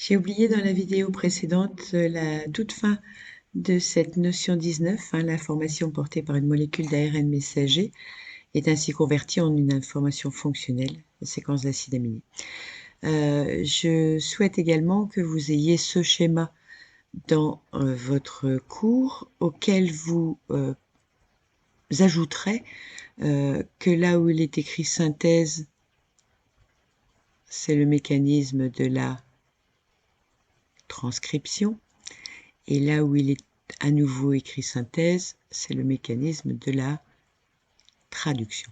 J'ai oublié dans la vidéo précédente la toute fin de cette notion 19, l'information portée par une molécule d'ARN messager est ainsi convertie en une information fonctionnelle, la séquence d'acides aminés. Je souhaite également que vous ayez ce schéma dans votre cours auquel vous ajouterez que là où il est écrit synthèse, c'est le mécanisme de la transcription. Et là où il est à nouveau écrit synthèse, c'est le mécanisme de la traduction.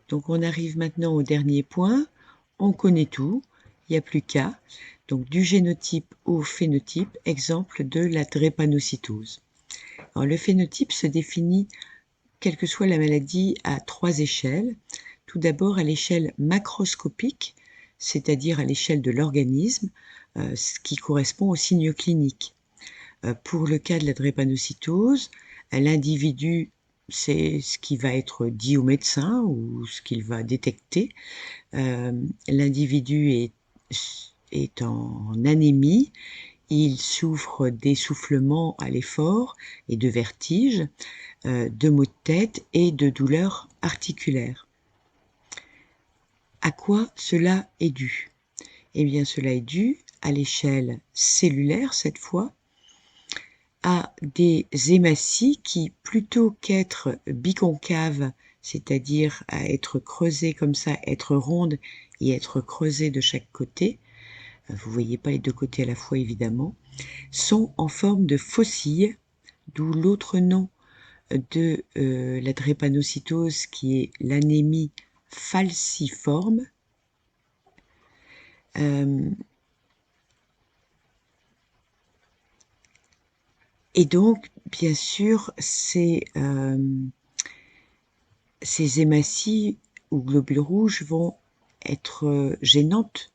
Donc on arrive maintenant au dernier point. On connaît tout, il n'y a plus qu'à. Donc du génotype au phénotype, exemple de la drépanocytose. Alors le phénotype se définit, quelle que soit la maladie, à 3 échelles. Tout d'abord à l'échelle macroscopique, c'est-à-dire à l'échelle de l'organisme, ce qui correspond aux signes cliniques. Pour le cas de la drépanocytose, l'individu, c'est ce qui va être dit au médecin ou ce qu'il va détecter. L'individu est en anémie, il souffre d'essoufflement à l'effort et de vertiges, de maux de tête et de douleurs articulaires. À quoi cela est dû? Eh bien, cela est dû à l'échelle cellulaire cette fois, à des hématies qui, plutôt qu'être biconcaves, c'est-à-dire à être creusées comme ça, être rondes et être creusées de chaque côté, vous voyez pas les deux côtés à la fois évidemment, sont en forme de faucilles, d'où l'autre nom de la drépanocytose qui est l'anémie falciforme. Et donc, bien sûr, ces hématies ou globules rouges vont être gênantes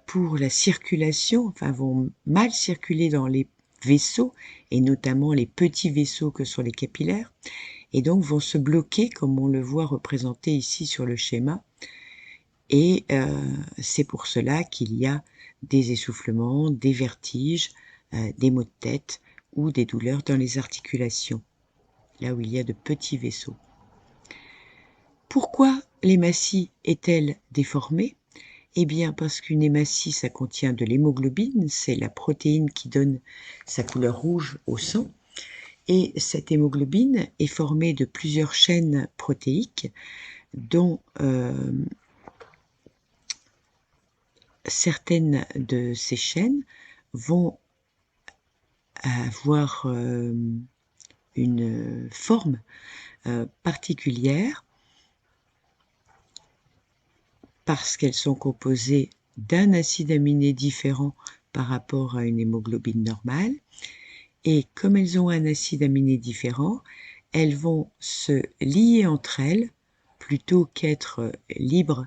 pour la circulation, enfin vont mal circuler dans les vaisseaux, et notamment les petits vaisseaux que sont les capillaires, et donc vont se bloquer, comme on le voit représenté ici sur le schéma, et c'est pour cela qu'il y a des essoufflements, des vertiges, des maux de tête ou des douleurs dans les articulations, là où il y a de petits vaisseaux. Pourquoi l'hématie est-elle déformée? Eh bien parce qu'une hématie, ça contient de l'hémoglobine, c'est la protéine qui donne sa couleur rouge au sang, et cette hémoglobine est formée de plusieurs chaînes protéiques, dont certaines de ces chaînes vont avoir une forme particulière parce qu'elles sont composées d'un acide aminé différent par rapport à une hémoglobine normale. Et comme elles ont un acide aminé différent, elles vont se lier entre elles plutôt qu'être libres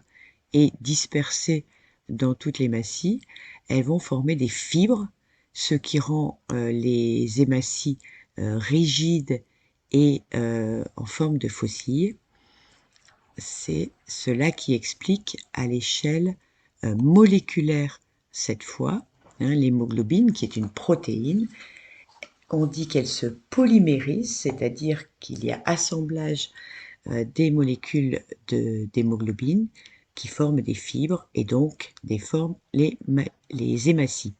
et dispersées dans toutes les hématies. Elles vont former des fibres, ce qui rend les hématies rigides et en forme de faucille. C'est cela qui explique à l'échelle moléculaire cette fois, l'hémoglobine qui est une protéine. On dit qu'elle se polymérise, c'est-à-dire qu'il y a assemblage des molécules d'hémoglobine qui forment des fibres et donc forment les hématies.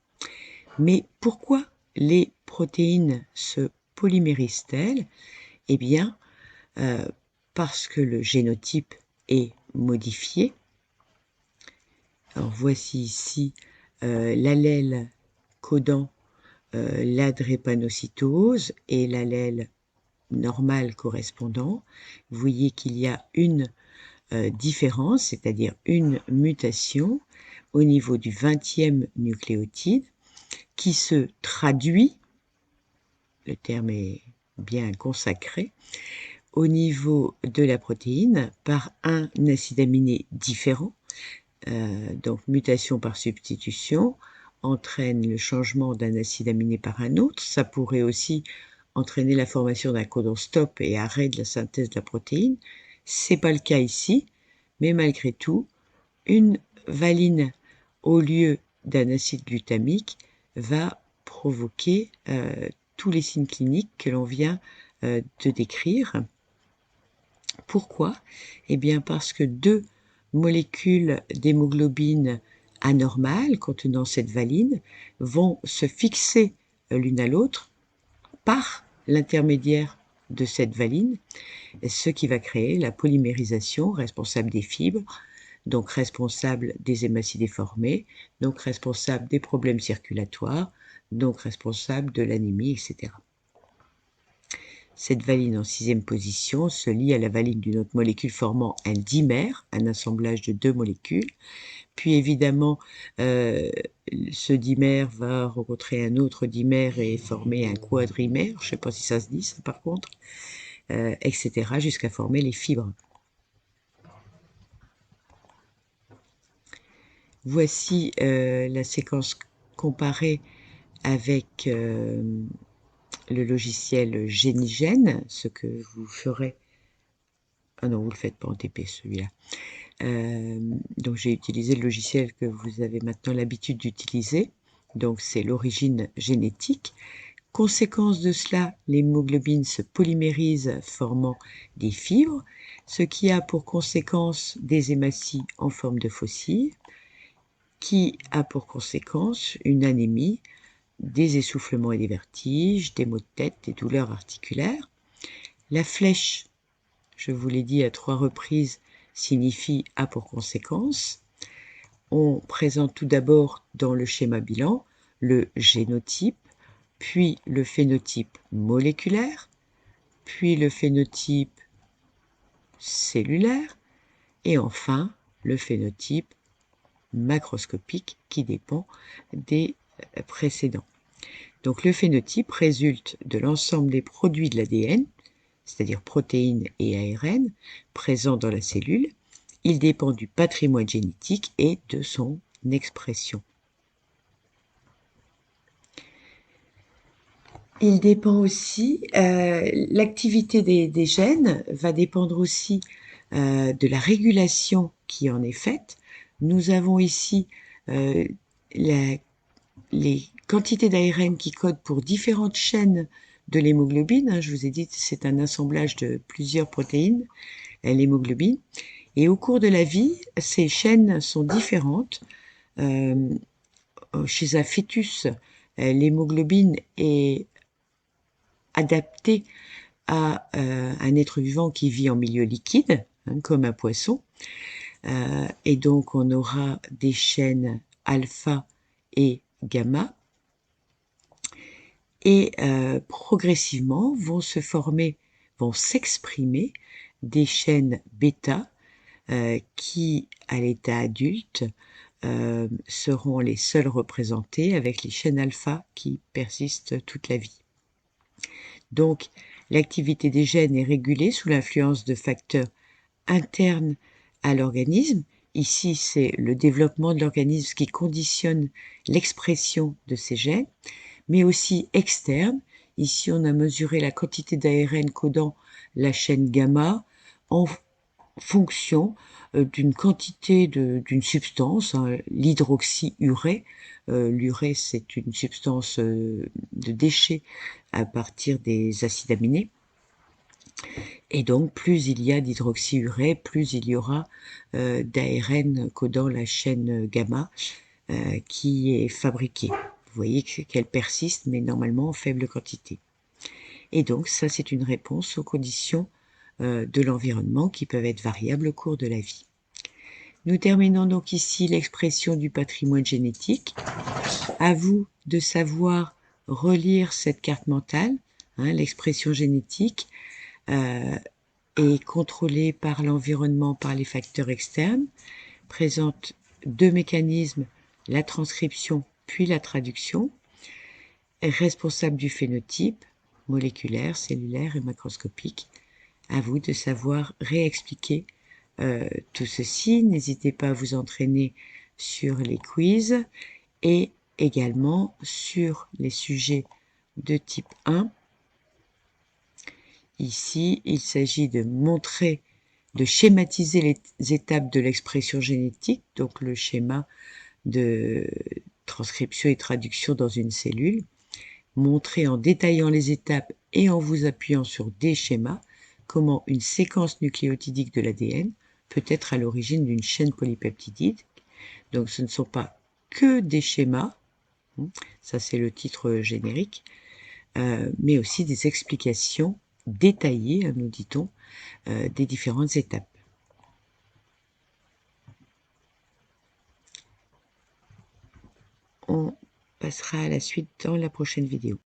Mais pourquoi les protéines se polymérisent-elles? Eh bien, parce que le génotype est modifié. Alors voici ici l'allèle codant la drépanocytose et l'allèle normal correspondant. Vous voyez qu'il y a une différence, c'est-à-dire une mutation au niveau du 20e nucléotide qui se traduit, le terme est bien consacré, au niveau de la protéine par un acide aminé différent. Donc mutation par substitution entraîne le changement d'un acide aminé par un autre. Ça pourrait aussi entraîner la formation d'un codon stop et arrêt de la synthèse de la protéine. C'est pas le cas ici, mais malgré tout, une valine au lieu d'un acide glutamique, va provoquer tous les signes cliniques que l'on vient de décrire. Pourquoi? Eh bien parce que deux molécules d'hémoglobine anormales contenant cette valine vont se fixer l'une à l'autre par l'intermédiaire de cette valine, ce qui va créer la polymérisation responsable des fibres, donc responsable des hématies déformées, donc responsable des problèmes circulatoires, donc responsable de l'anémie, etc. Cette valine en sixième position se lie à la valine d'une autre molécule formant un dimère, un assemblage de deux molécules. Puis évidemment, ce dimère va rencontrer un autre dimère et former un quadrimère, je ne sais pas si ça se dit ça par contre, etc. jusqu'à former les fibres. Voici la séquence comparée avec le logiciel Génigène, ce que vous ferez. Ah non, vous ne le faites pas en TP celui-là. Donc j'ai utilisé le logiciel que vous avez maintenant l'habitude d'utiliser. Donc c'est l'origine génétique. Conséquence de cela, l'hémoglobine se polymérise formant des fibres, ce qui a pour conséquence des hématies en forme de faucilles, qui a pour conséquence une anémie, des essoufflements et des vertiges, des maux de tête, des douleurs articulaires. La flèche, je vous l'ai dit à 3 reprises, signifie a pour conséquence. On présente tout d'abord dans le schéma bilan le génotype, puis le phénotype moléculaire, puis le phénotype cellulaire, et enfin le phénotype macroscopique qui dépend des précédents. Donc le phénotype résulte de l'ensemble des produits de l'ADN, c'est-à-dire protéines et ARN, présents dans la cellule. Il dépend du patrimoine génétique et de son expression. Il dépend aussi, l'activité des gènes va dépendre aussi de la régulation qui en est faite. Nous avons ici les quantités d'ARN qui codent pour différentes chaînes de l'hémoglobine. Je vous ai dit que c'est un assemblage de plusieurs protéines, l'hémoglobine. Et au cours de la vie, ces chaînes sont différentes. Chez un fœtus, l'hémoglobine est adaptée à un être vivant qui vit en milieu liquide, comme un poisson. Et donc, on aura des chaînes alpha et gamma. Et progressivement vont se former, vont s'exprimer des chaînes bêta qui, à l'état adulte, seront les seules représentées avec les chaînes alpha qui persistent toute la vie. Donc, l'activité des gènes est régulée sous l'influence de facteurs internes à l'organisme. Ici, c'est le développement de l'organisme qui conditionne l'expression de ces gènes, mais aussi externes. Ici, on a mesuré la quantité d'ARN codant la chaîne gamma en fonction d'une quantité d'une substance, l'hydroxyurée. L'urée, c'est une substance de déchet à partir des acides aminés. Et donc, plus il y a d'hydroxyurée, plus il y aura d'ARN codant la chaîne gamma qui est fabriquée. Vous voyez qu'elle persiste, mais normalement en faible quantité. Et donc, ça, c'est une réponse aux conditions de l'environnement qui peuvent être variables au cours de la vie. Nous terminons donc ici l'expression du patrimoine génétique. À vous de savoir relire cette carte mentale, l'expression génétique est contrôlée par l'environnement, par les facteurs externes, présente deux mécanismes, la transcription puis la traduction, est responsable du phénotype moléculaire, cellulaire et macroscopique. À vous de savoir réexpliquer tout ceci. N'hésitez pas à vous entraîner sur les quiz et également sur les sujets de type 1. Ici, il s'agit de montrer, de schématiser les étapes de l'expression génétique, donc le schéma de transcription et traduction dans une cellule, montrer en détaillant les étapes et en vous appuyant sur des schémas comment une séquence nucléotidique de l'ADN peut être à l'origine d'une chaîne polypeptidique. Donc ce ne sont pas que des schémas, ça c'est le titre générique, mais aussi des explications détaillées, nous dit-on, des différentes étapes. On passera à la suite dans la prochaine vidéo.